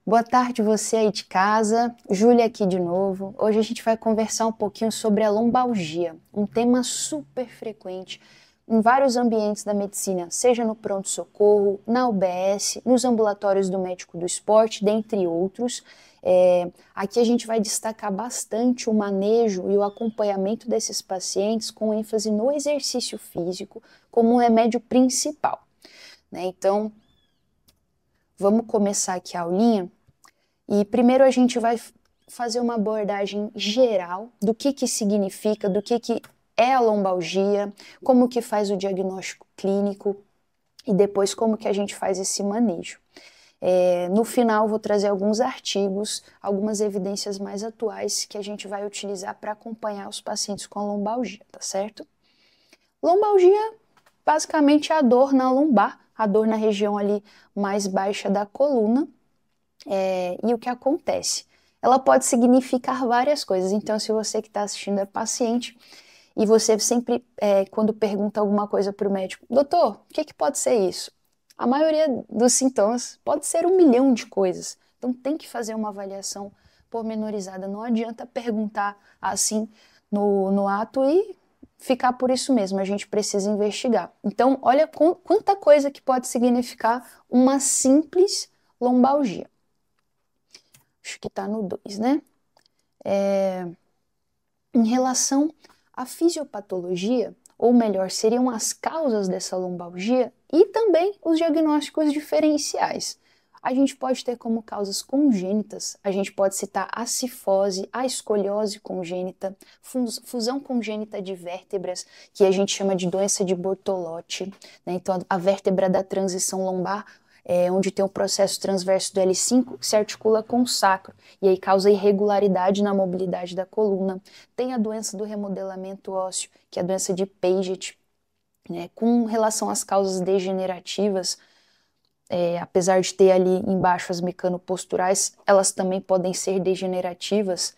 Boa tarde, você aí de casa. Júlia aqui de novo. Hoje a gente vai conversar um pouquinho sobre a lombalgia, um tema super frequente em vários ambientes da medicina, seja no pronto-socorro, na UBS, nos ambulatórios do médico do esporte, dentre outros. Aqui a gente vai destacar bastante o manejo e o acompanhamento desses pacientes com ênfase no exercício físico como um remédio principal, né? Então, vamos começar aqui a aulinha. E primeiro a gente vai fazer uma abordagem geral do que significa, do que é a lombalgia, como que faz o diagnóstico clínico e depois como que a gente faz esse manejo. No final vou trazer alguns artigos, algumas evidências mais atuais que a gente vai utilizar para acompanhar os pacientes com a lombalgia, tá certo? Lombalgia basicamente é a dor na lombar, a dor na região ali mais baixa da coluna. E o que acontece? Ela pode significar várias coisas. Então, se você que está assistindo é paciente e você sempre, quando pergunta alguma coisa para o médico, doutor, o que pode ser isso? A maioria dos sintomas pode ser 1 milhão de coisas. Então, tem que fazer uma avaliação pormenorizada. Não adianta perguntar assim no ato e ficar por isso mesmo. A gente precisa investigar. Então, olha quanta coisa que pode significar uma simples lombalgia. Acho que está no 2, né? Em relação à fisiopatologia, ou melhor, seriam as causas dessa lombalgia e também os diagnósticos diferenciais. A gente pode ter como causas congênitas, a gente pode citar a cifose, a escoliose congênita, fusão congênita de vértebras, que a gente chama de doença de Bortolotti, né? Então, a vértebra da transição lombar, onde tem o processo transverso do L5 que se articula com o sacro e aí causa irregularidade na mobilidade da coluna. Tem a doença do remodelamento ósseo, que é a doença de Paget, né? Com relação às causas degenerativas, apesar de ter ali embaixo as mecanoposturais, elas também podem ser degenerativas,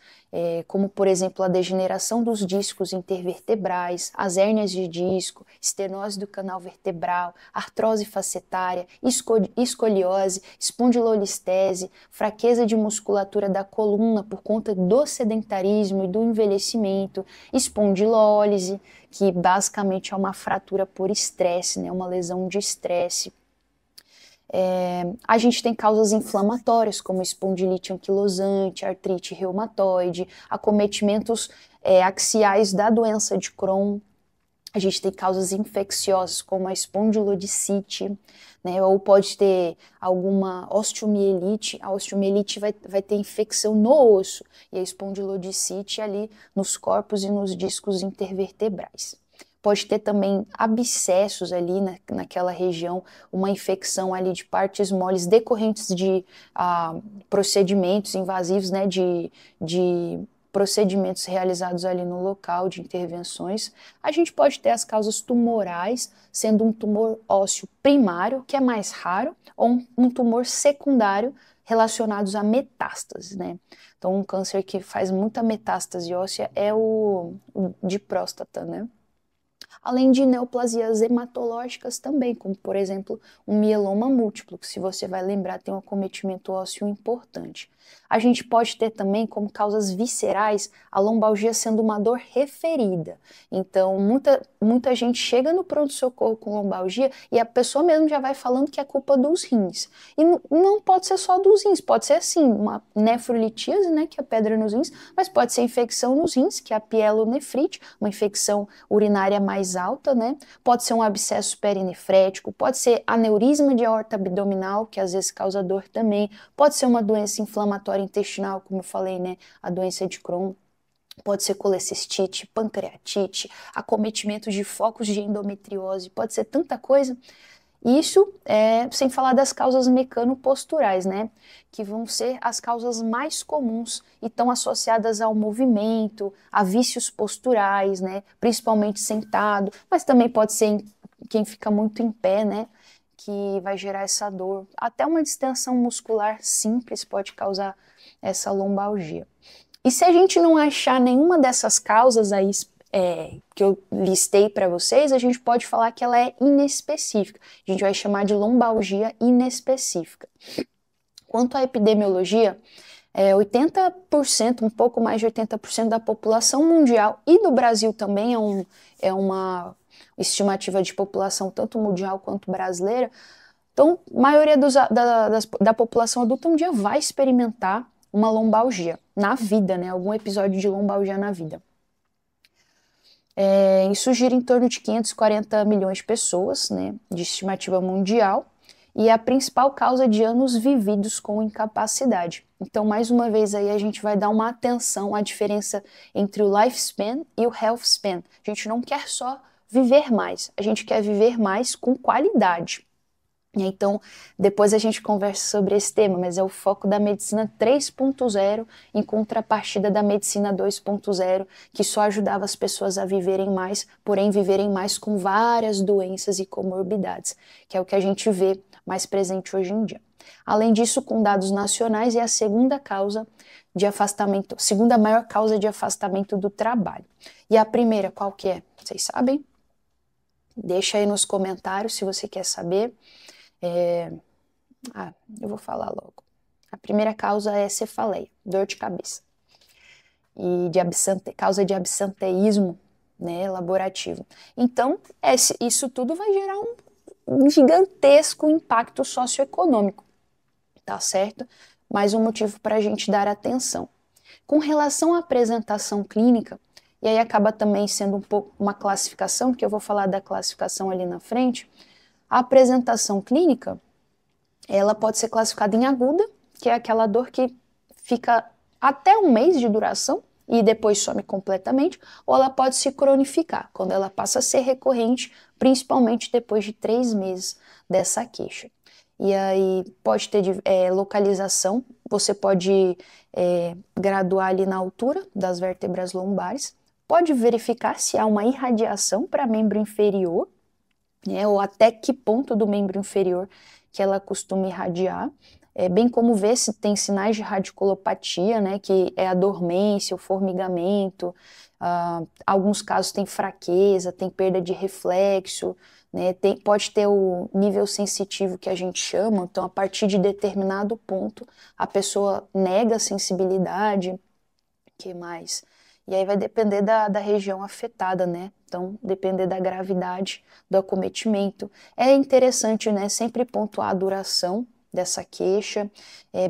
como por exemplo a degeneração dos discos intervertebrais, as hérnias de disco, estenose do canal vertebral, artrose facetária, escoliose, espondilolistese, fraqueza de musculatura da coluna por conta do sedentarismo e do envelhecimento, espondilólise, que basicamente é uma fratura por estresse, né, uma lesão de estresse. A gente tem causas inflamatórias, como espondilite anquilosante, artrite reumatoide, acometimentos axiais da doença de Crohn. A gente tem causas infecciosas, como a espondilodicite, né? Ou pode ter alguma osteomielite. A osteomielite vai ter infecção no osso, e a espondilodicite ali nos corpos e nos discos intervertebrais. Pode ter também abscessos ali naquela região, uma infecção ali de partes moles decorrentes de procedimentos invasivos, né, de procedimentos realizados ali no local de intervenções. A gente pode ter as causas tumorais, sendo um tumor ósseo primário, que é mais raro, ou um tumor secundário relacionados a metástases, né? Então, um câncer que faz muita metástase óssea é o de próstata, né? Além de neoplasias hematológicas também, como por exemplo um mieloma múltiplo, que se você vai lembrar tem um acometimento ósseo importante. A gente pode ter também como causas viscerais a lombalgia sendo uma dor referida. Então muita gente chega no pronto-socorro com lombalgia e a pessoa mesmo já vai falando que é culpa dos rins. E não pode ser só dos rins, pode ser assim, uma nefrolitíase, né, que é a pedra nos rins, mas pode ser infecção nos rins, que é a pielonefrite, uma infecção urinária mais alta, né? Pode ser um abscesso perinefrético, pode ser aneurisma de aorta abdominal, que às vezes causa dor também, pode ser uma doença inflamatória intestinal, como eu falei, né? A doença de Crohn. Pode ser colecistite, pancreatite, acometimento de focos de endometriose, pode ser tanta coisa. Isso sem falar das causas mecanoposturais, né? Que vão ser as causas mais comuns e estão associadas ao movimento, a vícios posturais, né? Principalmente sentado, mas também pode ser em quem fica muito em pé, né? Que vai gerar essa dor. Até uma distensão muscular simples pode causar essa lombalgia. E se a gente não achar nenhuma dessas causas aí que eu listei para vocês, a gente pode falar que ela é inespecífica. A gente vai chamar de lombalgia inespecífica. Quanto à epidemiologia, 80%, um pouco mais de 80% da população mundial e do Brasil também é uma estimativa de população tanto mundial quanto brasileira. Então, a maioria da população adulta um dia vai experimentar uma lombalgia na vida, né? Algum episódio de lombalgia na vida. Isso gira em torno de 540 milhões de pessoas, né, de estimativa mundial, e é a principal causa de anos vividos com incapacidade. Então, mais uma vez aí a gente vai dar uma atenção à diferença entre o lifespan e o health span. A gente não quer só viver mais, a gente quer viver mais com qualidade. Então, depois a gente conversa sobre esse tema, mas é o foco da medicina 3.0 em contrapartida da medicina 2.0, que só ajudava as pessoas a viverem mais, porém viverem mais com várias doenças e comorbidades, que é o que a gente vê mais presente hoje em dia. Além disso, com dados nacionais, é a segunda causa de afastamento, segunda maior causa de afastamento do trabalho. E a primeira, qual que é? Vocês sabem? Deixa aí nos comentários se você quer saber. Eu vou falar logo. A primeira causa é cefaleia, dor de cabeça. E causa de absenteísmo, né, laborativo. Então, isso tudo vai gerar um gigantesco impacto socioeconômico, tá certo? Mais um motivo para a gente dar atenção. Com relação à apresentação clínica, e aí acaba também sendo um pouco uma classificação, que eu vou falar da classificação ali na frente. A apresentação clínica, ela pode ser classificada em aguda, que é aquela dor que fica até um mês de duração e depois some completamente, ou ela pode se cronificar, quando ela passa a ser recorrente, principalmente depois de 3 meses dessa queixa. E aí pode ter localização, você pode graduar ali na altura das vértebras lombares, pode verificar se há uma irradiação para membro inferior, ou até que ponto do membro inferior que ela costuma irradiar, bem como ver se tem sinais de radiculopatia, né, que é a dormência, o formigamento, alguns casos tem fraqueza, tem perda de reflexo, né, pode ter o nível sensitivo que a gente chama, então a partir de determinado ponto a pessoa nega a sensibilidade, que mais? E aí vai depender da região afetada, né? Então, depender da gravidade do acometimento. É interessante, né, sempre pontuar a duração dessa queixa,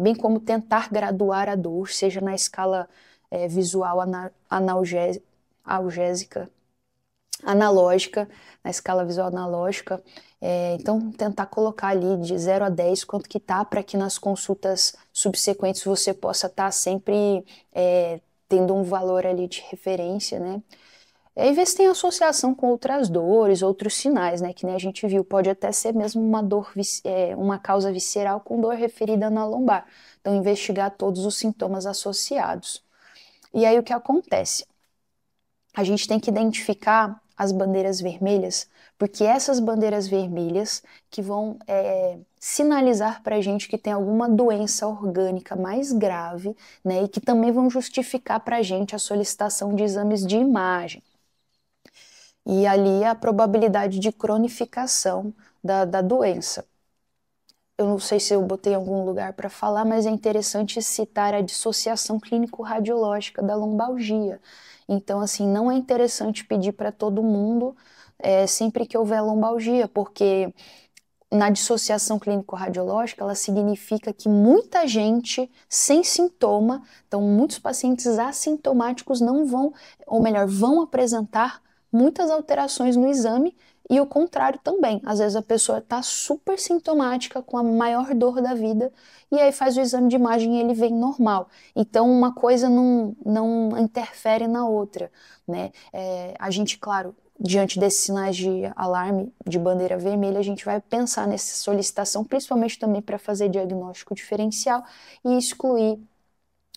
bem como tentar graduar a dor, seja na escala visual analógica, na escala visual analógica. Então, tentar colocar ali de 0 a 10 quanto que tá, para que nas consultas subsequentes você possa estar sempre tendo um valor ali de referência, né? E ver se tem associação com outras dores, outros sinais, né? Que nem a gente viu, pode até ser mesmo uma dor, uma causa visceral com dor referida na lombar. Então, investigar todos os sintomas associados. E aí, o que acontece? A gente tem que identificar as bandeiras vermelhas, porque essas bandeiras vermelhas que vão sinalizar para a gente que tem alguma doença orgânica mais grave, né, e que também vão justificar para a gente a solicitação de exames de imagem. E ali a probabilidade de cronificação da doença. Eu não sei se eu botei em algum lugar para falar, mas é interessante citar a dissociação clínico-radiológica da lombalgia. Então, assim, não é interessante pedir para todo mundo sempre que houver lombalgia, porque na dissociação clínico-radiológica, ela significa que muita gente sem sintoma, então muitos pacientes assintomáticos não vão, ou melhor, vão apresentar muitas alterações no exame, e o contrário também. Às vezes a pessoa está super sintomática, com a maior dor da vida, e aí faz o exame de imagem e ele vem normal. Então uma coisa não interfere na outra, né? A gente, claro, diante desses sinais de alarme, de bandeira vermelha, a gente vai pensar nessa solicitação, principalmente também para fazer diagnóstico diferencial e excluir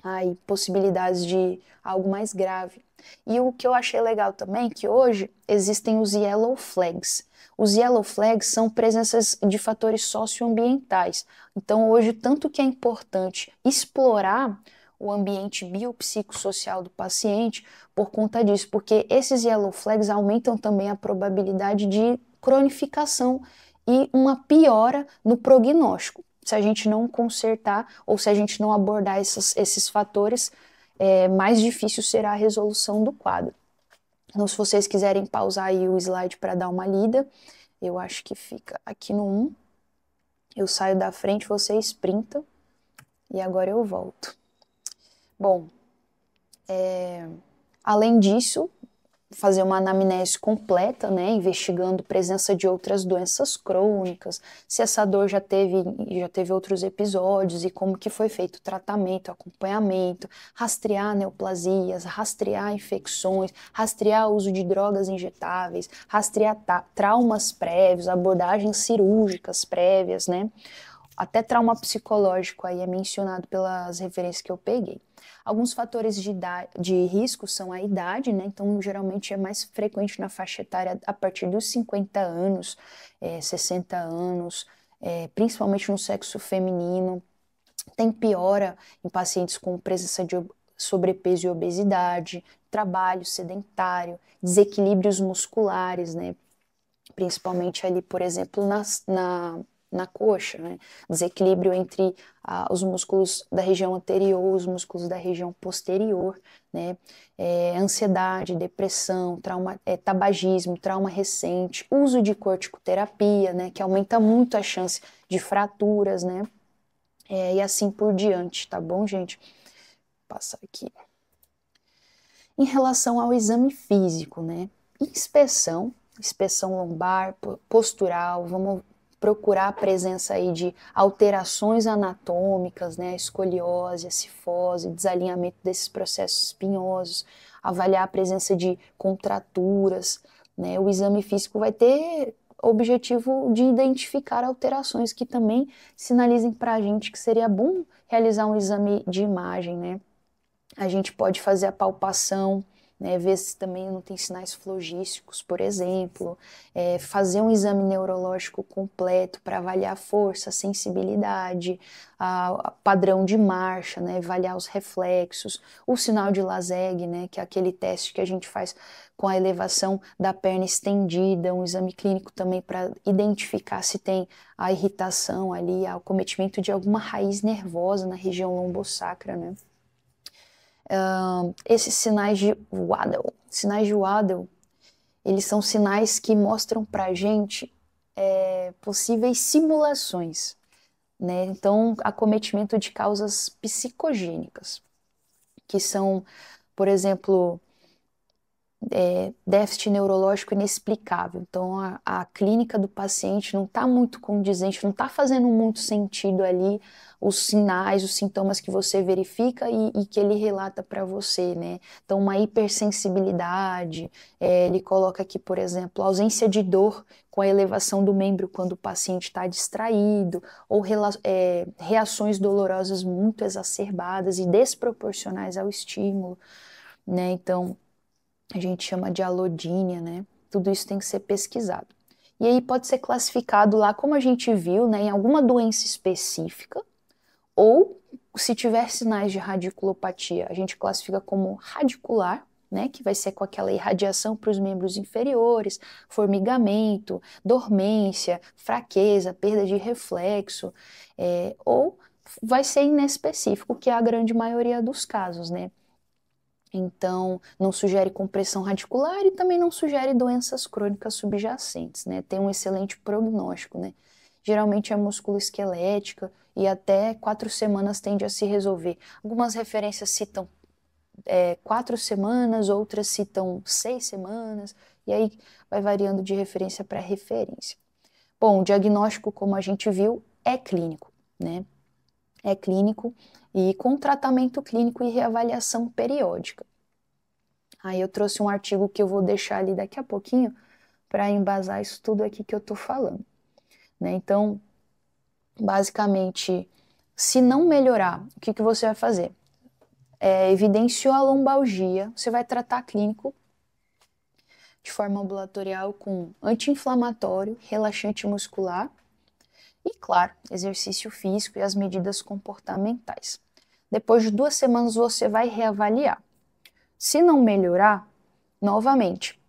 aí possibilidades de algo mais grave. E o que eu achei legal também, que hoje existem os Yellow Flags. Os Yellow Flags são presenças de fatores socioambientais. Então hoje, tanto que é importante explorar o ambiente biopsicossocial do paciente por conta disso, porque esses Yellow Flags aumentam também a probabilidade de cronificação e uma piora no prognóstico. se a gente não consertar ou se a gente não abordar esses fatores, mais difícil será a resolução do quadro. Então, se vocês quiserem pausar aí o slide para dar uma lida, eu acho que fica aqui no 1. Eu saio da frente, vocês printam e agora eu volto. Bom, além disso, fazer uma anamnese completa, né, investigando presença de outras doenças crônicas, se essa dor já teve outros episódios e como que foi feito o tratamento, acompanhamento, rastrear neoplasias, rastrear infecções, rastrear o uso de drogas injetáveis, rastrear traumas prévios, abordagens cirúrgicas prévias, né, até trauma psicológico aí é mencionado pelas referências que eu peguei. Alguns fatores de risco são a idade, né? Então, geralmente é mais frequente na faixa etária a partir dos 50 anos, 60 anos, principalmente no sexo feminino. Tem piora em pacientes com presença de sobrepeso e obesidade, trabalho sedentário, desequilíbrios musculares, né? Principalmente ali, por exemplo, na coxa, né? Desequilíbrio entre os músculos da região anterior, os músculos da região posterior, né? Ansiedade, depressão, tabagismo, trauma recente, uso de corticoterapia, né? Que aumenta muito a chance de fraturas, né? E assim por diante, tá bom, gente? Vou passar aqui. Em relação ao exame físico, né? Inspeção lombar, postural, vamos procurar a presença aí de alterações anatômicas, né, escoliose, a cifose, desalinhamento desses processos espinhosos, avaliar a presença de contraturas, né, o exame físico vai ter objetivo de identificar alterações que também sinalizem para a gente que seria bom realizar um exame de imagem, né. A gente pode fazer a palpação, né, ver se também não tem sinais flogísticos, por exemplo, fazer um exame neurológico completo para avaliar a força, a sensibilidade, padrão de marcha, né, avaliar os reflexos, o sinal de Laseg, né, que é aquele teste que a gente faz com a elevação da perna estendida, um exame clínico também para identificar se tem a irritação ali, o acometimento de alguma raiz nervosa na região lombosacra, né. Esses sinais de Waddell, eles são sinais que mostram para a gente possíveis simulações, né? Então, acometimento de causas psicogênicas, que são, por exemplo, déficit neurológico inexplicável. Então, a clínica do paciente não está muito condizente, não está fazendo muito sentido ali os sinais, os sintomas que você verifica e que ele relata para você, né? Então, uma hipersensibilidade, ele coloca aqui, por exemplo, ausência de dor com a elevação do membro quando o paciente está distraído, ou reações dolorosas muito exacerbadas e desproporcionais ao estímulo, né? Então, a gente chama de alodínia, né? Tudo isso tem que ser pesquisado. E aí pode ser classificado lá, como a gente viu, né, em alguma doença específica, ou se tiver sinais de radiculopatia, a gente classifica como radicular, né, que vai ser com aquela irradiação para os membros inferiores, formigamento, dormência, fraqueza, perda de reflexo, ou vai ser inespecífico, que é a grande maioria dos casos, né? Então, não sugere compressão radicular e também não sugere doenças crônicas subjacentes, né? Tem um excelente prognóstico, né? Geralmente é musculoesquelética e até 4 semanas tende a se resolver. Algumas referências citam 4 semanas, outras citam 6 semanas, e aí vai variando de referência para referência. Bom, o diagnóstico, como a gente viu, é clínico, né? É clínico e com tratamento clínico e reavaliação periódica. Aí eu trouxe um artigo que eu vou deixar ali daqui a pouquinho para embasar isso tudo aqui que eu tô falando, né? Então, basicamente, se não melhorar, o que você vai fazer? Evidenciou a lombalgia, você vai tratar clínico de forma ambulatorial com anti-inflamatório, relaxante muscular e, claro, exercício físico e as medidas comportamentais. Depois de 2 semanas você vai reavaliar. Se não melhorar, novamente,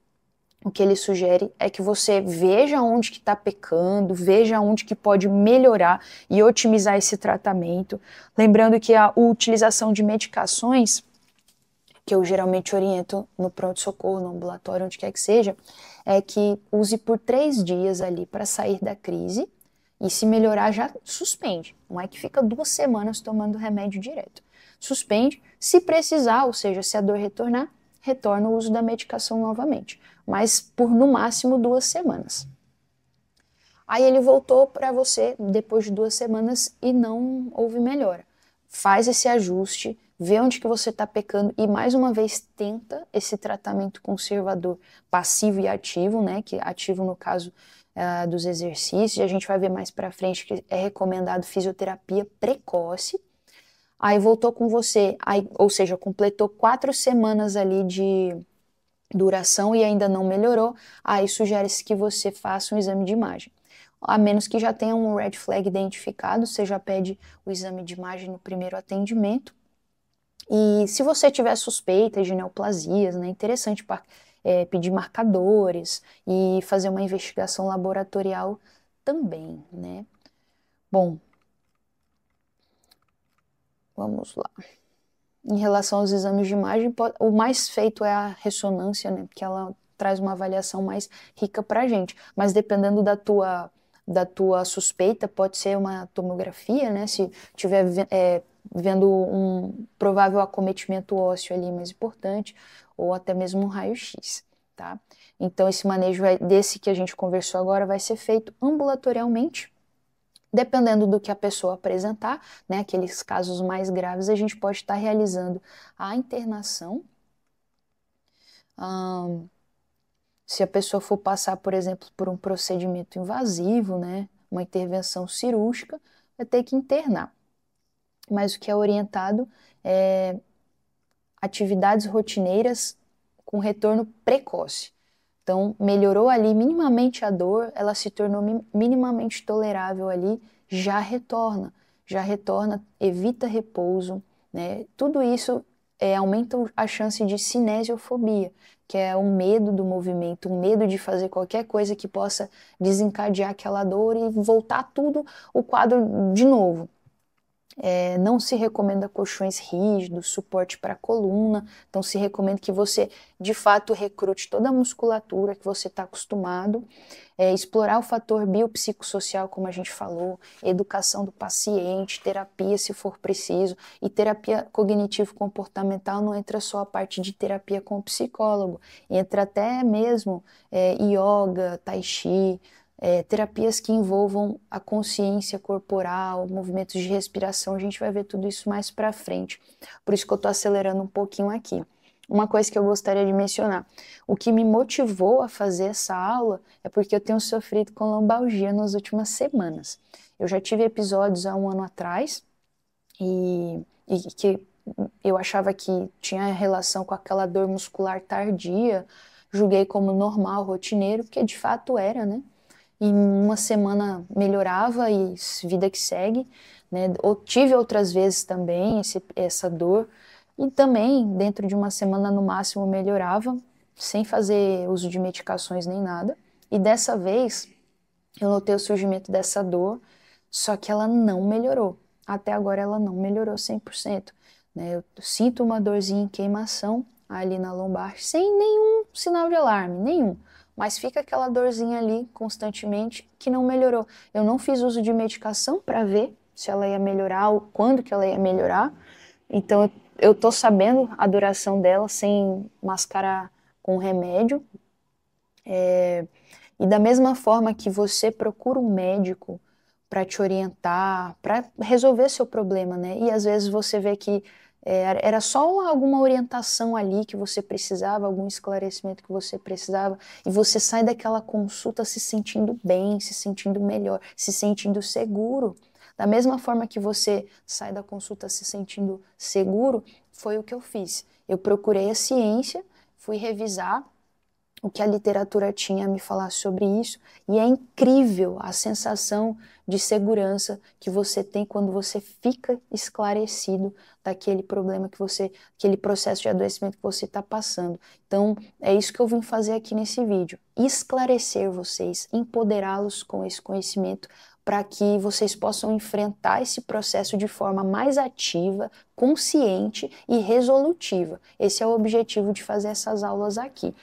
o que ele sugere é que você veja onde que está pecando, veja onde que pode melhorar e otimizar esse tratamento. Lembrando que a utilização de medicações, que eu geralmente oriento no pronto-socorro, no ambulatório, onde quer que seja, é que use por 3 dias ali para sair da crise e se melhorar já suspende. Não é que fica 2 semanas tomando remédio direto. Suspende, se precisar, ou seja, se a dor retornar, retorna o uso da medicação novamente, mas por no máximo 2 semanas. Aí ele voltou para você depois de 2 semanas e não houve melhora. Faz esse ajuste, vê onde que você está pecando e mais uma vez tenta esse tratamento conservador passivo e ativo, né? Que ativo no caso dos exercícios. A gente vai ver mais para frente que é recomendado fisioterapia precoce. Aí voltou com você, aí, ou seja, completou 4 semanas ali de duração e ainda não melhorou, aí sugere-se que você faça um exame de imagem. A menos que já tenha um red flag identificado, você já pede o exame de imagem no primeiro atendimento. E se você tiver suspeita de neoplasias, né, é interessante pedir marcadores e fazer uma investigação laboratorial também, né? Bom, vamos lá. Em relação aos exames de imagem, o mais feito é a ressonância, né? Porque ela traz uma avaliação mais rica para a gente. Mas dependendo da tua suspeita, pode ser uma tomografia, né? Se tiver vendo um provável acometimento ósseo ali mais importante, ou até mesmo um raio-x, tá? Então, esse manejo desse que a gente conversou agora vai ser feito ambulatorialmente. Dependendo do que a pessoa apresentar, né, aqueles casos mais graves, a gente pode estar realizando a internação. Se a pessoa for passar, por exemplo, por um procedimento invasivo, né, uma intervenção cirúrgica, vai ter que internar. Mas o que é orientado é atividades rotineiras com retorno precoce. Então, melhorou ali minimamente a dor, ela se tornou minimamente tolerável ali, já retorna, evita repouso, né? Tudo isso aumenta a chance de cinesiofobia, que é um medo do movimento, um medo de fazer qualquer coisa que possa desencadear aquela dor e voltar tudo o quadro de novo. Não se recomenda colchões rígidos, suporte para a coluna, então se recomenda que você de fato recrute toda a musculatura que você está acostumado, explorar o fator biopsicossocial, como a gente falou, educação do paciente, terapia se for preciso, e terapia cognitivo-comportamental não entra só a parte de terapia com o psicólogo, entra até mesmo yoga, tai chi, terapias que envolvam a consciência corporal, movimentos de respiração, a gente vai ver tudo isso mais para frente. Por isso que eu estou acelerando um pouquinho aqui. Uma coisa que eu gostaria de mencionar, o que me motivou a fazer essa aula é porque eu tenho sofrido com lombalgia nas últimas semanas. Eu já tive episódios há 1 ano atrás e que eu achava que tinha relação com aquela dor muscular tardia, julguei como normal, rotineiro, porque de fato era, né? Em 1 semana melhorava e vida que segue, né? Tive outras vezes também essa dor e também dentro de 1 semana no máximo melhorava, sem fazer uso de medicações nem nada. E dessa vez eu notei o surgimento dessa dor, só que ela não melhorou. Até agora ela não melhorou 100%, né? Eu sinto uma dorzinha em queimação ali na lombar, sem nenhum sinal de alarme, nenhum. Mas fica aquela dorzinha ali constantemente que não melhorou. Eu não fiz uso de medicação para ver se ela ia melhorar ou quando que ela ia melhorar. Então eu tô sabendo a duração dela sem mascarar com remédio. E da mesma forma que você procura um médico para te orientar, para resolver seu problema, né? E às vezes você vê que era só alguma orientação ali que você precisava, algum esclarecimento que você precisava, e você sai daquela consulta se sentindo bem, se sentindo melhor, se sentindo seguro. Da mesma forma que você sai da consulta se sentindo seguro, foi o que eu fiz. Eu procurei a ciência, fui revisar o que a literatura tinha a me falar sobre isso, e é incrível a sensação de segurança que você tem quando você fica esclarecido daquele problema que você, aquele processo de adoecimento que você está passando. Então, é isso que eu vim fazer aqui nesse vídeo, esclarecer vocês, empoderá-los com esse conhecimento, para que vocês possam enfrentar esse processo de forma mais ativa, consciente e resolutiva. Esse é o objetivo de fazer essas aulas aqui.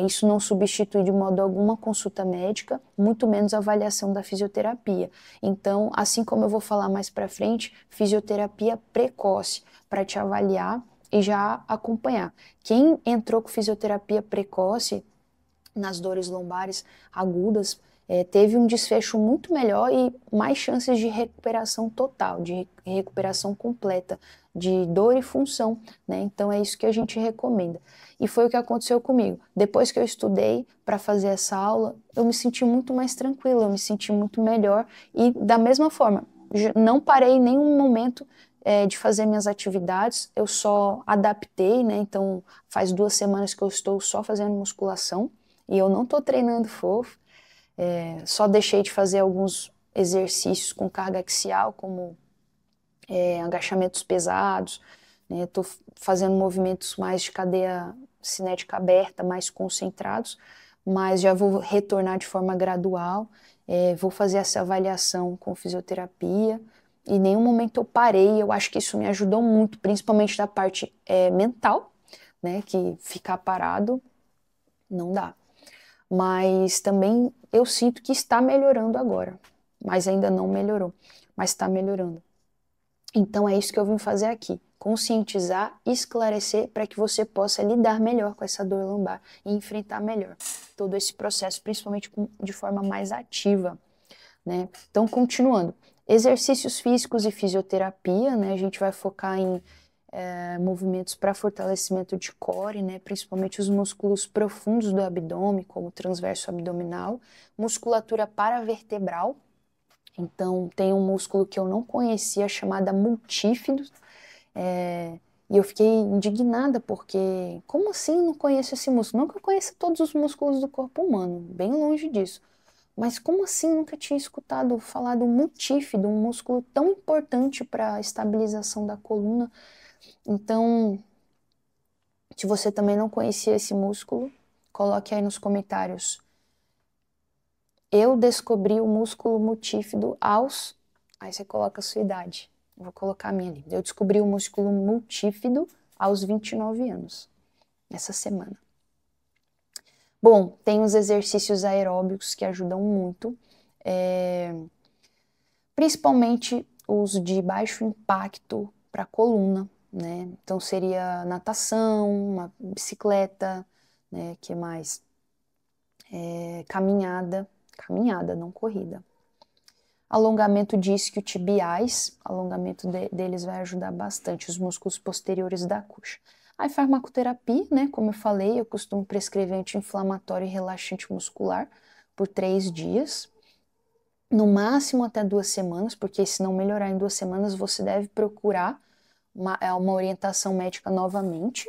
Isso não substitui de modo algum a consulta médica, muito menos a avaliação da fisioterapia. Então, assim como eu vou falar mais para frente, fisioterapia precoce, para te avaliar e já acompanhar. Quem entrou com fisioterapia precoce nas dores lombares agudas, teve um desfecho muito melhor e mais chances de recuperação total, de recuperação completa, de dor e função, né? Então é isso que a gente recomenda. E foi o que aconteceu comigo. Depois que eu estudei para fazer essa aula, eu me senti muito mais tranquila, eu me senti muito melhor e da mesma forma, não parei em nenhum momento de fazer minhas atividades, eu só adaptei, né? Então faz 2 semanas que eu estou só fazendo musculação e eu não estou treinando fofo, só deixei de fazer alguns exercícios com carga axial, como agachamentos pesados, estou fazendo movimentos mais de cadeia cinética aberta, mais concentrados, mas já vou retornar de forma gradual, vou fazer essa avaliação com fisioterapia, e em nenhum momento eu parei, eu acho que isso me ajudou muito, principalmente da parte mental, né, que ficar parado não dá. Mas também eu sinto que está melhorando agora, mas ainda não melhorou, mas está melhorando. Então é isso que eu vim fazer aqui, conscientizar, esclarecer para que você possa lidar melhor com essa dor lombar e enfrentar melhor todo esse processo, principalmente de forma mais ativa, né? Então, continuando, exercícios físicos e fisioterapia, né? A gente vai focar em movimentos para fortalecimento de core, né? Principalmente os músculos profundos do abdômen, como o transverso abdominal, musculatura paravertebral. Então, tem um músculo que eu não conhecia, chamada multífido, e eu fiquei indignada, porque como assim não conheço esse músculo? Não que eu conheça todos os músculos do corpo humano, bem longe disso. Mas como assim nunca tinha escutado falar do multífido, um músculo tão importante para a estabilização da coluna? Então, se você também não conhecia esse músculo, coloque aí nos comentários. Eu descobri o músculo multífido aos... Aí você coloca a sua idade. Eu vou colocar a minha ali. Eu descobri o músculo multífido aos 29 anos, essa semana. Bom, tem os exercícios aeróbicos que ajudam muito, principalmente os de baixo impacto para a coluna, né? Então seria natação, uma bicicleta, né? Que mais? Caminhada, não corrida. Alongamento de isquiotibiais, alongamento deles vai ajudar bastante, os músculos posteriores da coxa. Aí farmacoterapia, né, como eu falei, eu costumo prescrever anti-inflamatório e relaxante muscular por 3 dias, no máximo até 2 semanas, porque se não melhorar em 2 semanas, você deve procurar uma orientação médica novamente.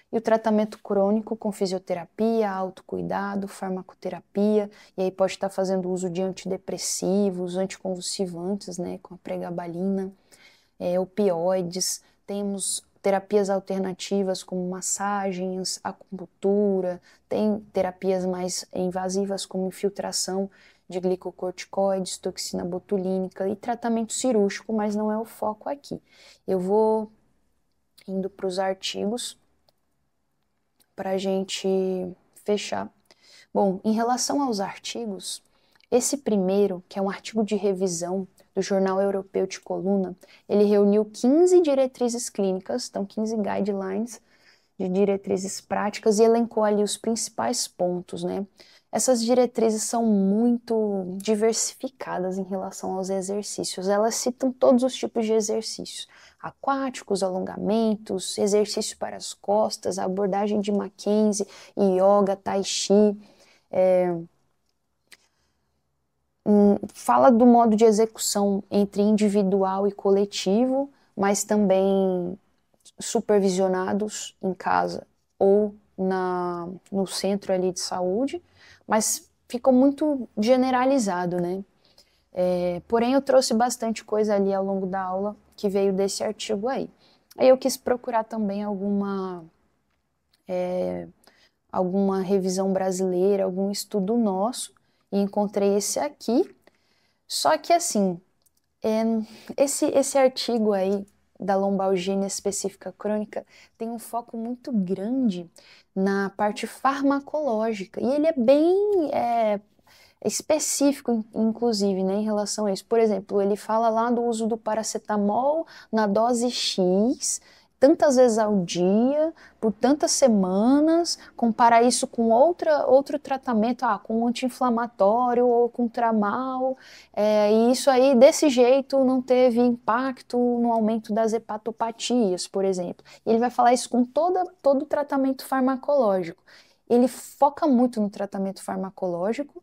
E o tratamento crônico com fisioterapia, autocuidado, farmacoterapia, e aí pode estar fazendo uso de antidepressivos, anticonvulsivantes, né, com a pregabalina, opioides, temos terapias alternativas como massagens, acupuntura, tem terapias mais invasivas como infiltração de glicocorticoides, toxina botulínica e tratamento cirúrgico, mas não é o foco aqui. Eu vou indo para os artigos para a gente fechar. Bom, em relação aos artigos, esse primeiro, que é um artigo de revisão do Jornal Europeu de Coluna, ele reuniu 15 diretrizes clínicas, então 15 guidelines de diretrizes práticas e elencou ali os principais pontos, né? Essas diretrizes são muito diversificadas em relação aos exercícios. Elas citam todos os tipos de exercícios: aquáticos, alongamentos, exercício para as costas, abordagem de Mackenzie, yoga, tai chi. Fala do modo de execução entre individual e coletivo, mas também supervisionados em casa ou no centro ali de saúde, mas ficou muito generalizado, né? Porém, eu trouxe bastante coisa ali ao longo da aula que veio desse artigo aí. Aí eu quis procurar também alguma revisão brasileira, algum estudo nosso, e encontrei esse aqui. Só que assim, esse artigo aí da lombalgia específica crônica tem um foco muito grande na parte farmacológica, e ele é bem específico, inclusive, né, em relação a isso. Por exemplo, ele fala lá do uso do paracetamol na dose X, tantas vezes ao dia, por tantas semanas, compara isso com outro tratamento, com um anti-inflamatório ou com tramal, e isso aí, desse jeito, não teve impacto no aumento das hepatopatias, por exemplo. E ele vai falar isso com todo o tratamento farmacológico. Ele foca muito no tratamento farmacológico,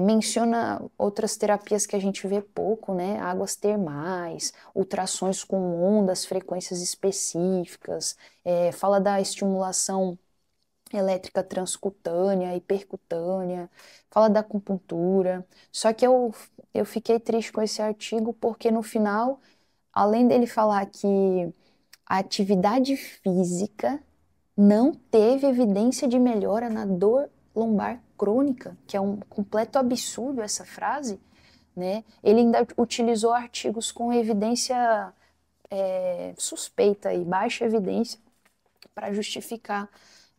menciona outras terapias que a gente vê pouco, né? Águas termais, ultrassons com ondas, frequências específicas, fala da estimulação elétrica transcutânea e percutânea, fala da acupuntura. Só que eu fiquei triste com esse artigo porque no final, além dele falar que a atividade física não teve evidência de melhora na dor lombar crônica, que é um completo absurdo essa frase, né? Ele ainda utilizou artigos com evidência suspeita e baixa evidência para justificar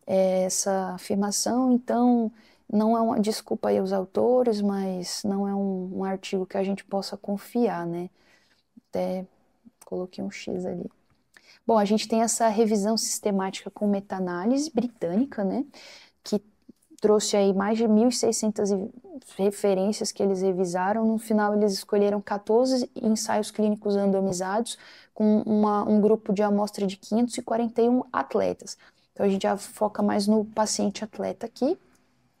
essa afirmação. Então, não é uma desculpa aí aos autores, mas não é um artigo que a gente possa confiar, né? Até coloquei um X ali. Bom, a gente tem essa revisão sistemática com meta-análise britânica, né, que trouxe aí mais de 1.600 referências que eles revisaram. No final, eles escolheram 14 ensaios clínicos randomizados com um grupo de amostra de 541 atletas. Então, a gente já foca mais no paciente atleta aqui.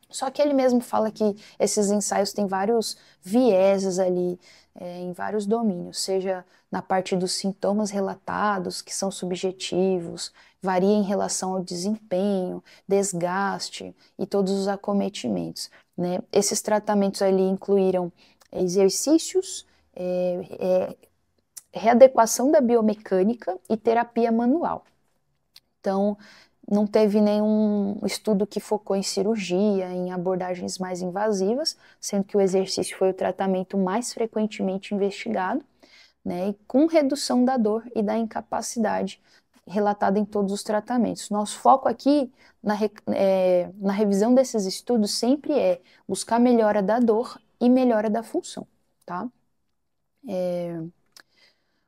Só que ele mesmo fala que esses ensaios têm vários vieses ali, em vários domínios, seja na parte dos sintomas relatados, que são subjetivos, varia em relação ao desempenho, desgaste e todos os acometimentos, né? Esses tratamentos ali incluíram exercícios, readequação da biomecânica e terapia manual. Então, não teve nenhum estudo que focou em cirurgia, em abordagens mais invasivas, sendo que o exercício foi o tratamento mais frequentemente investigado, né, e com redução da dor e da incapacidade relatada em todos os tratamentos. Nosso foco aqui na revisão desses estudos sempre é buscar melhora da dor e melhora da função, tá?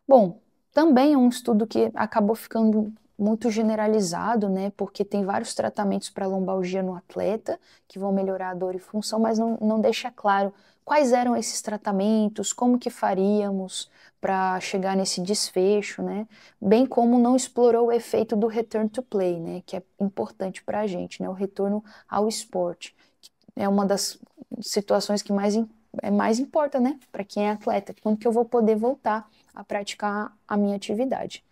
Bom, também é um estudo que acabou ficando muito generalizado, né, porque tem vários tratamentos para lombalgia no atleta que vão melhorar a dor e função, mas não deixa claro quais eram esses tratamentos, como que faríamos para chegar nesse desfecho, né, bem como não explorou o efeito do return to play, né, que é importante para a gente, né, o retorno ao esporte. É uma das situações que mais importa, né, para quem é atleta, quando que eu vou poder voltar a praticar a minha atividade.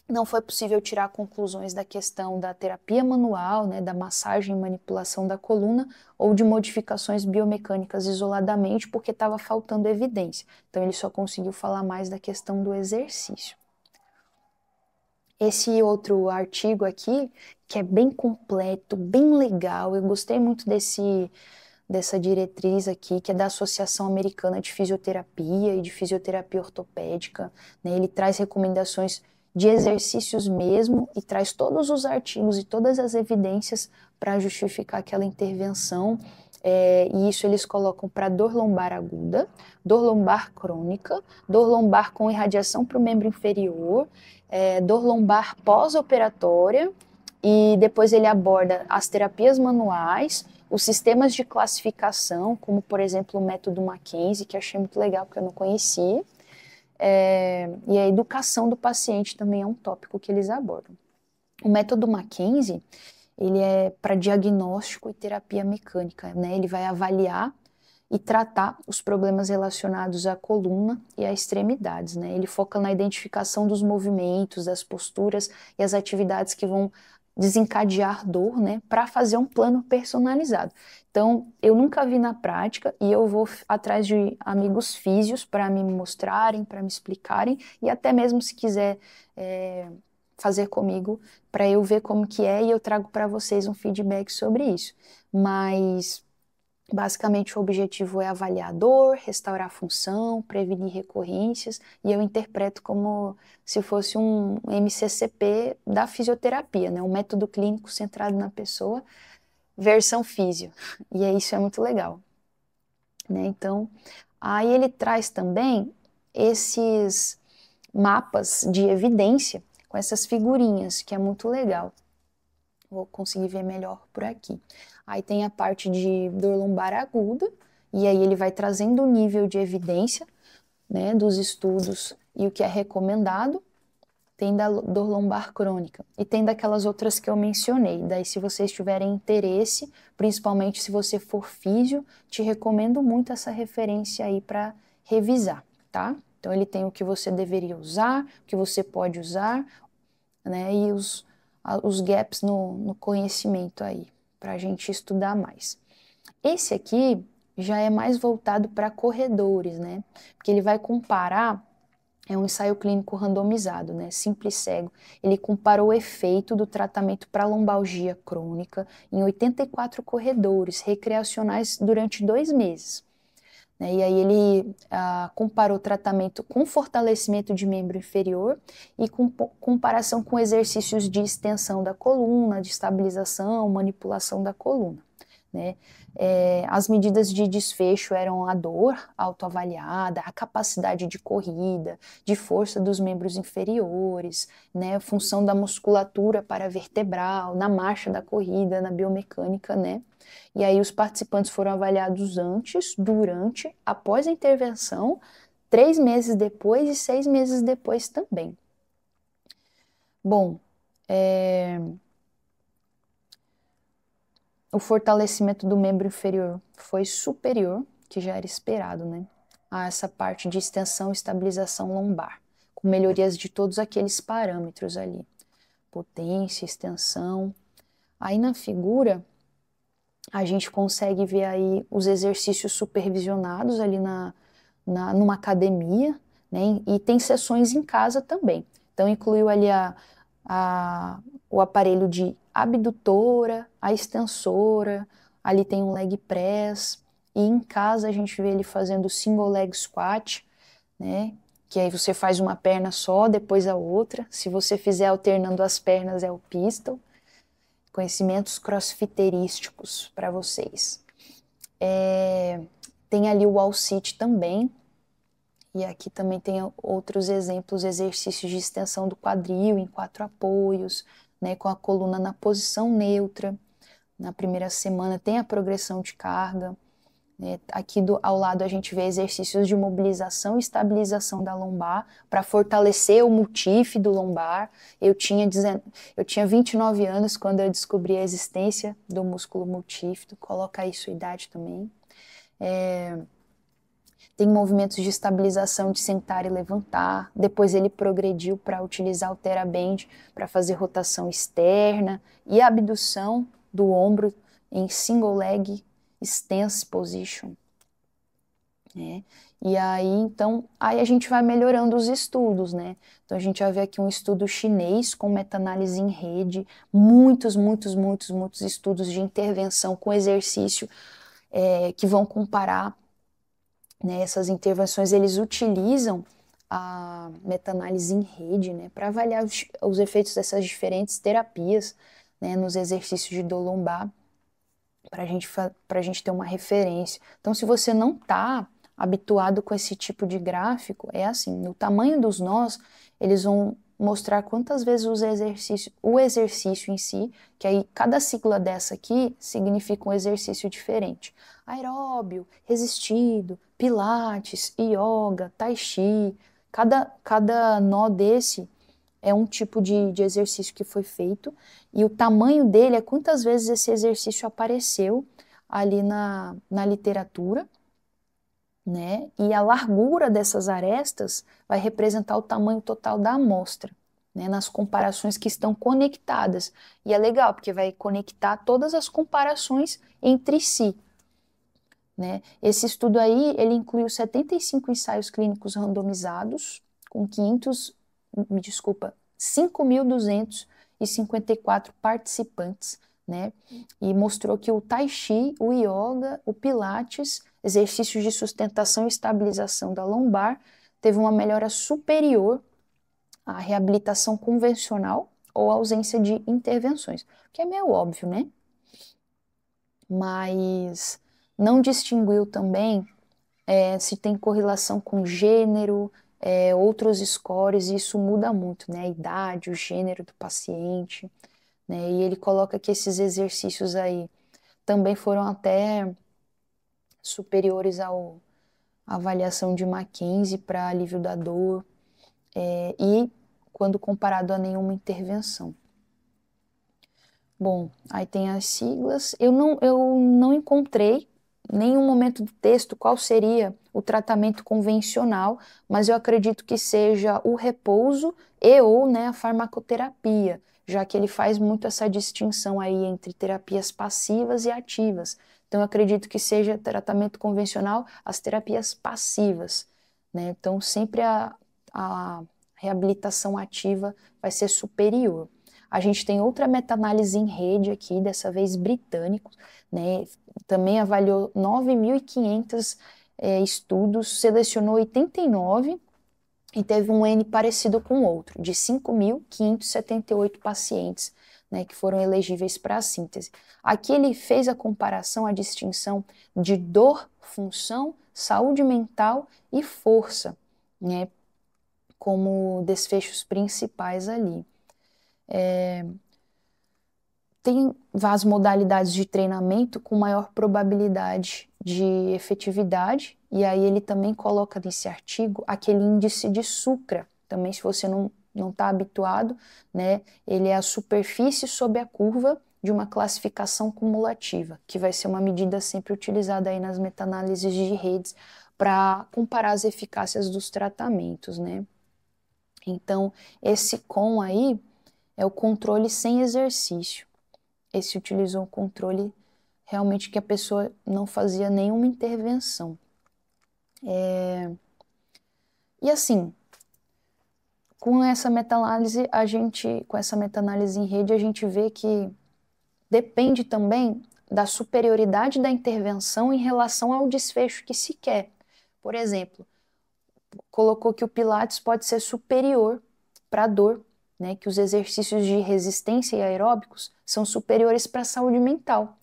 Não foi possível tirar conclusões da questão da terapia manual, né, da massagem e manipulação da coluna, ou de modificações biomecânicas isoladamente, porque estava faltando evidência. Então, ele só conseguiu falar mais da questão do exercício. Esse outro artigo aqui, que é bem completo, bem legal, eu gostei muito dessa diretriz aqui, que é da Associação Americana de Fisioterapia e de Fisioterapia Ortopédica, né? Ele traz recomendações de exercícios mesmo e traz todos os artigos e todas as evidências para justificar aquela intervenção. E isso eles colocam para dor lombar aguda, dor lombar crônica, dor lombar com irradiação para o membro inferior, dor lombar pós-operatória, e depois ele aborda as terapias manuais, os sistemas de classificação, como por exemplo o método Mackenzie, que eu achei muito legal porque eu não conhecia, e a educação do paciente também é um tópico que eles abordam. O método Mackenzie, ele é para diagnóstico e terapia mecânica, né? Ele vai avaliar e tratar os problemas relacionados à coluna e a extremidades, né? Ele foca na identificação dos movimentos, das posturas e as atividades que vão desencadear dor, né, para fazer um plano personalizado. Então, eu nunca vi na prática e eu vou atrás de amigos físios para me mostrarem, para me explicarem e até mesmo se quiser fazer comigo para eu ver como que é e eu trago para vocês um feedback sobre isso. Mas basicamente o objetivo é avaliar a dor, restaurar a função, prevenir recorrências e eu interpreto como se fosse um MCCP da fisioterapia, né? Um método clínico centrado na pessoa, versão físio. E isso é muito legal, né? Então, aí ele traz também esses mapas de evidência com essas figurinhas, que é muito legal. Vou conseguir ver melhor por aqui. Aí tem a parte de dor lombar aguda, e aí ele vai trazendo o nível de evidência, né, dos estudos e o que é recomendado. Tem da dor lombar crônica e tem daquelas outras que eu mencionei. Daí, se vocês tiverem interesse, principalmente se você for físio, te recomendo muito essa referência aí para revisar, tá? Então, ele tem o que você deveria usar, o que você pode usar, né, e os gaps no conhecimento aí, para a gente estudar mais. Esse aqui já é mais voltado para corredores, né, porque ele vai comparar, é um ensaio clínico randomizado, né, simples cego, ele comparou o efeito do tratamento para lombalgia crônica em 84 corredores recreacionais durante 2 meses. E aí ele comparou o tratamento com fortalecimento de membro inferior e com comparação com exercícios de extensão da coluna, de estabilização, manipulação da coluna. Né? As medidas de desfecho eram a dor autoavaliada, a capacidade de corrida, de força dos membros inferiores, né? Função da musculatura paravertebral, na marcha da corrida, na biomecânica, né? E aí os participantes foram avaliados antes, durante, após a intervenção, 3 meses depois e 6 meses depois também. Bom, o fortalecimento do membro inferior foi superior, que já era esperado, né, a essa parte de extensão e estabilização lombar, com melhorias de todos aqueles parâmetros ali, potência, extensão. Aí na figura, a gente consegue ver aí os exercícios supervisionados ali numa academia, né, e tem sessões em casa também. Então incluiu ali o aparelho de abdutora, a extensora, ali tem um leg press, e em casa a gente vê ele fazendo single leg squat, né, que aí você faz uma perna só, depois a outra. Se você fizer alternando as pernas é o pistol. Conhecimentos crossfiterísticos para vocês. Tem ali o wall sit também, e aqui também tem outros exemplos, exercícios de extensão do quadril em 4 apoios, né, com a coluna na posição neutra. Na primeira semana tem a progressão de carga. Aqui ao lado a gente vê exercícios de mobilização e estabilização da lombar para fortalecer o multífido lombar. Eu tinha 29 anos quando eu descobri a existência do músculo multífido. Coloca aí sua idade também. Tem movimentos de estabilização de sentar e levantar. Depois ele progrediu para utilizar o TheraBand para fazer rotação externa e abdução do ombro em single leg stance position. E aí, então, aí a gente vai melhorando os estudos, né? Então a gente vai ver aqui um estudo chinês com meta-análise em rede, muitos estudos de intervenção com exercício que vão comparar, né, essas intervenções. Eles utilizam a meta-análise em rede, né, para avaliar os efeitos dessas diferentes terapias, né, nos exercícios de dor lombar, para a gente ter uma referência. Então, se você não está habituado com esse tipo de gráfico, é assim, no tamanho dos nós, eles vão mostrar quantas vezes o exercício em si, que aí cada sigla dessa aqui significa um exercício diferente. Aeróbio, resistido, pilates, yoga, tai chi, cada nó desse é um tipo de exercício que foi feito, e o tamanho dele é quantas vezes esse exercício apareceu ali na literatura, né? E a largura dessas arestas vai representar o tamanho total da amostra. né, nas comparações que estão conectadas. E é legal, porque vai conectar todas as comparações entre si, né? Esse estudo aí, ele incluiu 75 ensaios clínicos randomizados, com 5.254 participantes, né? E mostrou que o Tai Chi, o Yoga, o Pilates, exercícios de sustentação e estabilização da lombar, teve uma melhora superior à reabilitação convencional ou ausência de intervenções, que é meio óbvio, né? Mas não distinguiu também se tem correlação com gênero, outros scores, e isso muda muito, né? A idade, o gênero do paciente, né? E ele coloca que esses exercícios aí também foram até superiores à avaliação de Mackenzie para alívio da dor, e quando comparado a nenhuma intervenção. Bom, aí tem as siglas. Eu não encontrei em nenhum momento do texto qual seria o tratamento convencional, mas eu acredito que seja o repouso e ou, né, a farmacoterapia, já que ele faz muito essa distinção aí entre terapias passivas e ativas. Então eu acredito que seja tratamento convencional as terapias passivas, né? Então sempre a reabilitação ativa vai ser superior. A gente tem outra meta-análise em rede aqui, dessa vez britânico, né? Também avaliou 9.500 estudos, selecionou 89 e teve um N parecido com o outro, de 5.578 pacientes, né, que foram elegíveis para a síntese. Aqui ele fez a comparação, a distinção de dor, função, saúde mental e força, né, como desfechos principais ali. Tem as modalidades de treinamento com maior probabilidade de efetividade, e aí ele também coloca nesse artigo aquele índice de Sucra, também se você não está habituado, né, ele é a superfície sob a curva de uma classificação cumulativa, que vai ser uma medida sempre utilizada aí nas meta-análises de redes para comparar as eficácias dos tratamentos, né. Então, esse COM aí é o controle sem exercício. Esse utilizou um controle realmente que a pessoa não fazia nenhuma intervenção. E assim, com essa meta-análise em rede, a gente vê que depende também da superioridade da intervenção em relação ao desfecho que se quer. Por exemplo, colocou que o Pilates pode ser superior para a dor, né, que os exercícios de resistência e aeróbicos são superiores para a saúde mental.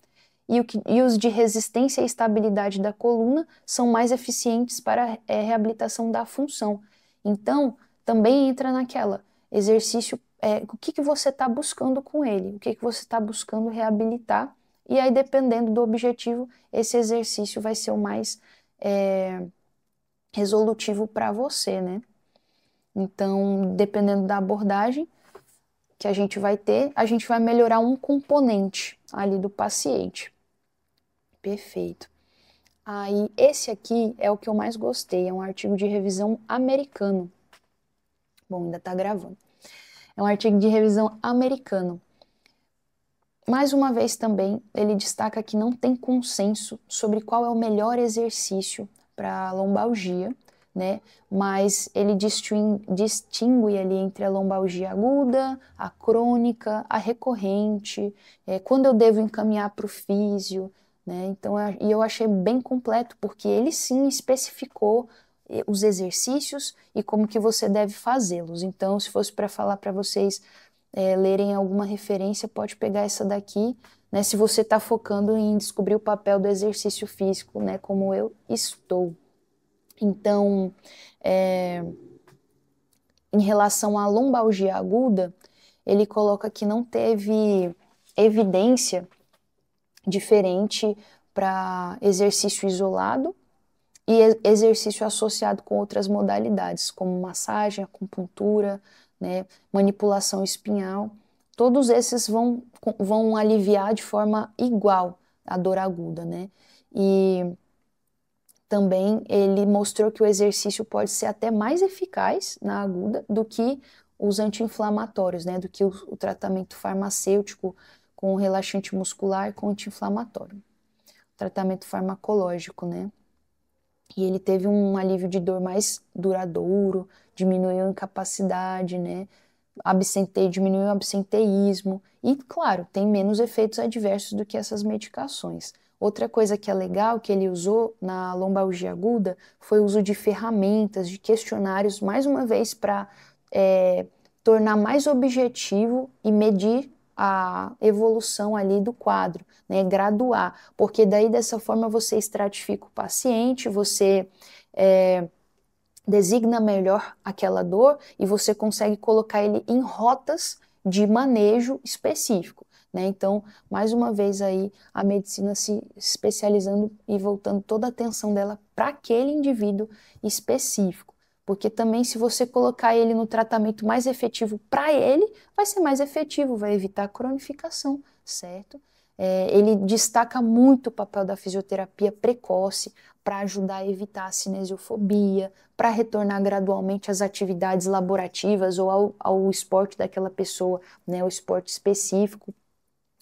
E os de resistência e estabilidade da coluna são mais eficientes para a reabilitação da função. Então, também entra naquela exercício, o que você está buscando com ele, o que você está buscando reabilitar, e aí, dependendo do objetivo, esse exercício vai ser o mais resolutivo para você, né? Então, dependendo da abordagem que a gente vai ter, a gente vai melhorar um componente ali do paciente. Perfeito. Aí, esse aqui é o que eu mais gostei, é um artigo de revisão americano. Bom, ainda tá gravando. É um artigo de revisão americano. Mais uma vez também, ele destaca que não tem consenso sobre qual é o melhor exercício para lombalgia, né? Mas ele distingue ali entre a lombalgia aguda, a crônica, a recorrente, quando eu devo encaminhar para o físio, né? Então, eu achei bem completo, porque ele sim especificou os exercícios e como que você deve fazê-los. Então, se fosse para falar para vocês lerem alguma referência, pode pegar essa daqui, né? Se você está focando em descobrir o papel do exercício físico, né? Como eu estou. Então, em relação à lombalgia aguda, ele coloca que não teve evidência diferente para exercício isolado e exercício associado com outras modalidades, como massagem, acupuntura, né, manipulação espinhal. Todos esses vão aliviar de forma igual a dor aguda, né? E também ele mostrou que o exercício pode ser até mais eficaz na aguda do que os anti-inflamatórios, né, do que o tratamento farmacêutico com relaxante muscular com anti-inflamatório. Tratamento farmacológico, né? E ele teve um alívio de dor mais duradouro, diminuiu a incapacidade, né? Diminuiu o absenteísmo e, claro, tem menos efeitos adversos do que essas medicações. Outra coisa que é legal que ele usou na lombalgia aguda foi o uso de ferramentas, de questionários, mais uma vez para tornar mais objetivo e medir a evolução ali do quadro, né, graduar, porque daí dessa forma você estratifica o paciente, você designa melhor aquela dor e você consegue colocar ele em rotas de manejo específico, né? Então, mais uma vez aí a medicina se especializando e voltando toda a atenção dela para aquele indivíduo específico. Porque também se você colocar ele no tratamento mais efetivo para ele, vai ser mais efetivo, vai evitar a cronificação, certo? Ele destaca muito o papel da fisioterapia precoce para ajudar a evitar a cinesiofobia, para retornar gradualmente às atividades laborativas ou ao esporte daquela pessoa, né, o esporte específico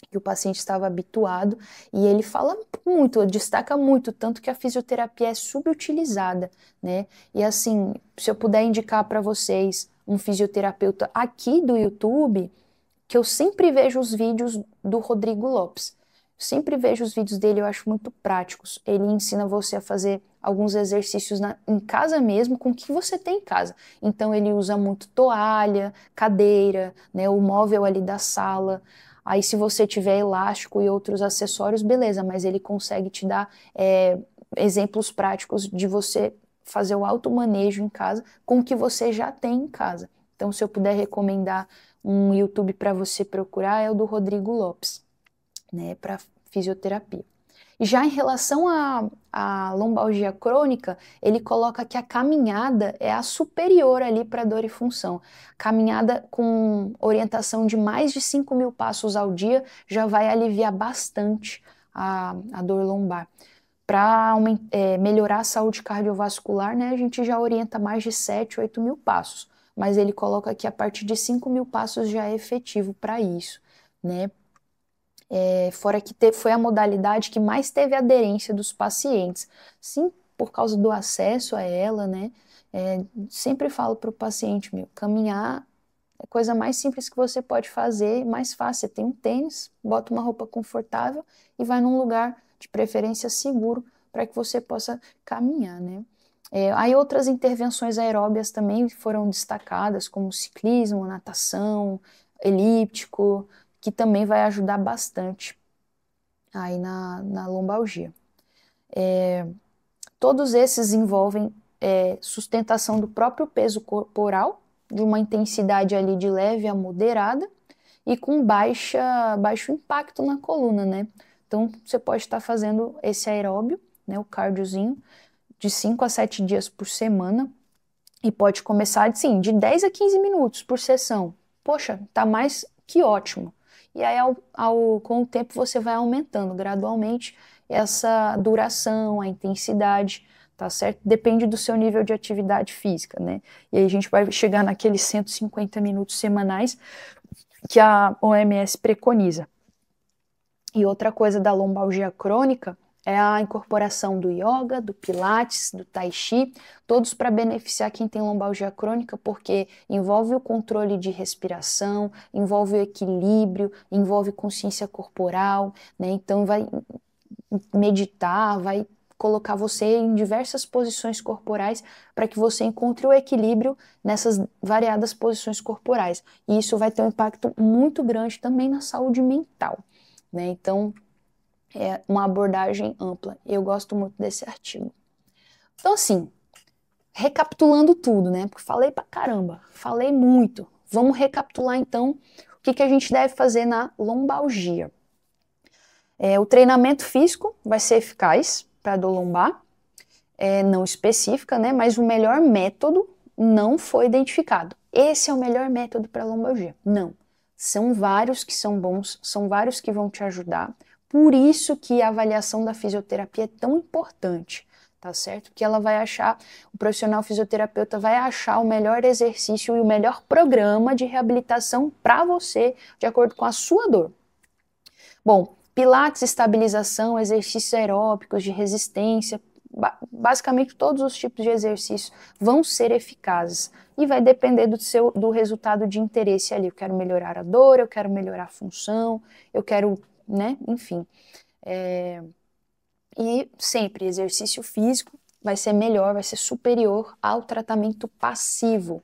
que o paciente estava habituado, e ele fala muito, destaca muito, tanto que a fisioterapia é subutilizada, né? E assim, se eu puder indicar para vocês um fisioterapeuta aqui do YouTube, que eu sempre vejo os vídeos do Rodrigo Lopes. Sempre vejo os vídeos dele, eu acho muito práticos. Ele ensina você a fazer alguns exercícios em casa mesmo, com o que você tem em casa. Então ele usa muito toalha, cadeira, né, o móvel ali da sala. Aí se você tiver elástico e outros acessórios, beleza, mas ele consegue te dar exemplos práticos de você fazer o automanejo em casa com o que você já tem em casa. Então se eu puder recomendar um YouTube para você procurar, é o do Rodrigo Lopes, né, para fisioterapia. E já em relação à lombalgia crônica, ele coloca que a caminhada é a superior ali para dor e função. Caminhada com orientação de mais de 5.000 passos ao dia já vai aliviar bastante a dor lombar. Para melhorar a saúde cardiovascular, né, a gente já orienta mais de 7.000, 8.000 passos. Mas ele coloca que a partir de 5.000 passos já é efetivo para isso, né? Fora que foi a modalidade que mais teve aderência dos pacientes. Sim, por causa do acesso a ela, né? Sempre falo para o paciente, caminhar é a coisa mais simples que você pode fazer, mais fácil. Você tem um tênis, bota uma roupa confortável e vai num lugar de preferência seguro para que você possa caminhar, né? Aí outras intervenções aeróbias também foram destacadas, como ciclismo, natação, elíptico, que também vai ajudar bastante aí na lombalgia. Todos esses envolvem sustentação do próprio peso corporal, de uma intensidade ali de leve a moderada e com baixo impacto na coluna, né? Então você pode estar fazendo esse aeróbio, né, o cardiozinho, de 5 a 7 dias por semana e pode começar, sim, de 10 a 15 minutos por sessão. Poxa, tá mais que ótimo. E aí, com o tempo, você vai aumentando gradualmente essa duração, a intensidade, tá certo? Depende do seu nível de atividade física, né? E aí a gente vai chegar naqueles 150 minutos semanais que a OMS preconiza. E outra coisa da lombalgia crônica é a incorporação do yoga, do pilates, do tai chi, todos para beneficiar quem tem lombalgia crônica, porque envolve o controle de respiração, envolve o equilíbrio, envolve consciência corporal, né? Então vai meditar, vai colocar você em diversas posições corporais para que você encontre o equilíbrio nessas variadas posições corporais. E isso vai ter um impacto muito grande também na saúde mental, né? Então, é uma abordagem ampla. Eu gosto muito desse artigo. Então, assim, recapitulando tudo, né? Porque falei pra caramba, falei muito. Vamos recapitular, então, o que a gente deve fazer na lombalgia. O treinamento físico vai ser eficaz para dor lombar, não específica, né? Mas o melhor método não foi identificado. Esse é o melhor método para lombalgia. Não. São vários que são bons, são vários que vão te ajudar. Por isso que a avaliação da fisioterapia é tão importante, tá certo? Que ela vai achar, o profissional fisioterapeuta vai achar o melhor exercício e o melhor programa de reabilitação para você, de acordo com a sua dor. Bom, pilates, estabilização, exercícios aeróbicos de resistência, basicamente todos os tipos de exercícios vão ser eficazes e vai depender do resultado de interesse ali. Eu quero melhorar a dor, eu quero melhorar a função, eu quero, né, enfim. E sempre exercício físico vai ser melhor, vai ser superior ao tratamento passivo,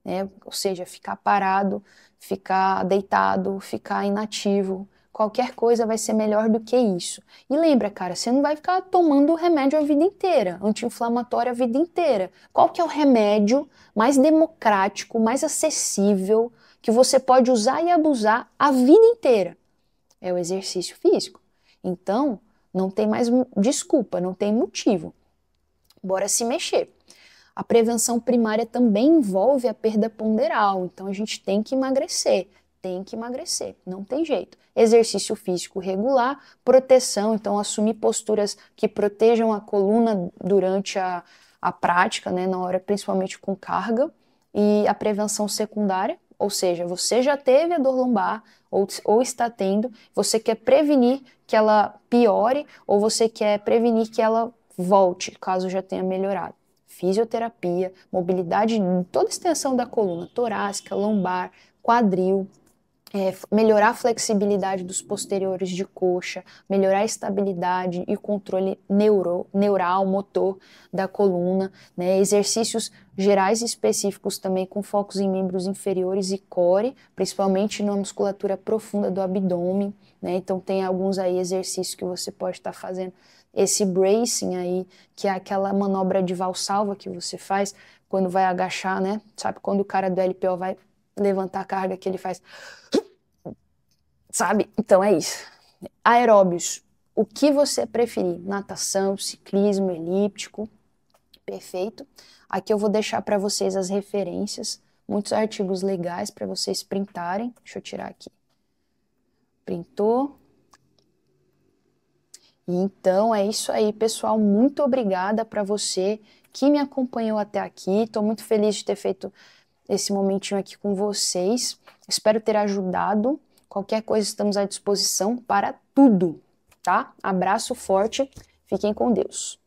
né? Ou seja, ficar parado, ficar deitado, ficar inativo, qualquer coisa vai ser melhor do que isso. E lembra, cara, você não vai ficar tomando remédio a vida inteira, anti-inflamatório a vida inteira. Qual que é o remédio mais democrático, mais acessível, que você pode usar e abusar a vida inteira? É o exercício físico. Então, não tem mais desculpa, não tem motivo. Bora se mexer. A prevenção primária também envolve a perda ponderal, então a gente tem que emagrecer, não tem jeito. Exercício físico regular, proteção, então assumir posturas que protejam a coluna durante a prática, né, na hora principalmente com carga, e a prevenção secundária, ou seja, você já teve a dor lombar ou está tendo, você quer prevenir que ela piore ou você quer prevenir que ela volte, caso já tenha melhorado. Fisioterapia, mobilidade em toda a extensão da coluna, torácica, lombar, quadril, melhorar a flexibilidade dos posteriores de coxa, melhorar a estabilidade e controle neural, motor da coluna, né? Exercícios gerais e específicos também com focos em membros inferiores e core, principalmente na musculatura profunda do abdômen, né? Então tem alguns aí exercícios que você pode estar fazendo. Esse bracing aí, que é aquela manobra de valsalva que você faz quando vai agachar, né? Sabe quando o cara do LPO vai levantar a carga que ele faz, sabe? Então é isso. Aeróbios, o que você preferir, natação, ciclismo, elíptico, perfeito. Aqui eu vou deixar para vocês as referências, muitos artigos legais para vocês printarem. Deixa eu tirar aqui. Printou. E então é isso aí, pessoal. Muito obrigada para você que me acompanhou até aqui. Estou muito feliz de ter feito esse momentinho aqui com vocês. Espero ter ajudado. Qualquer coisa, estamos à disposição para tudo, tá? Abraço forte, fiquem com Deus.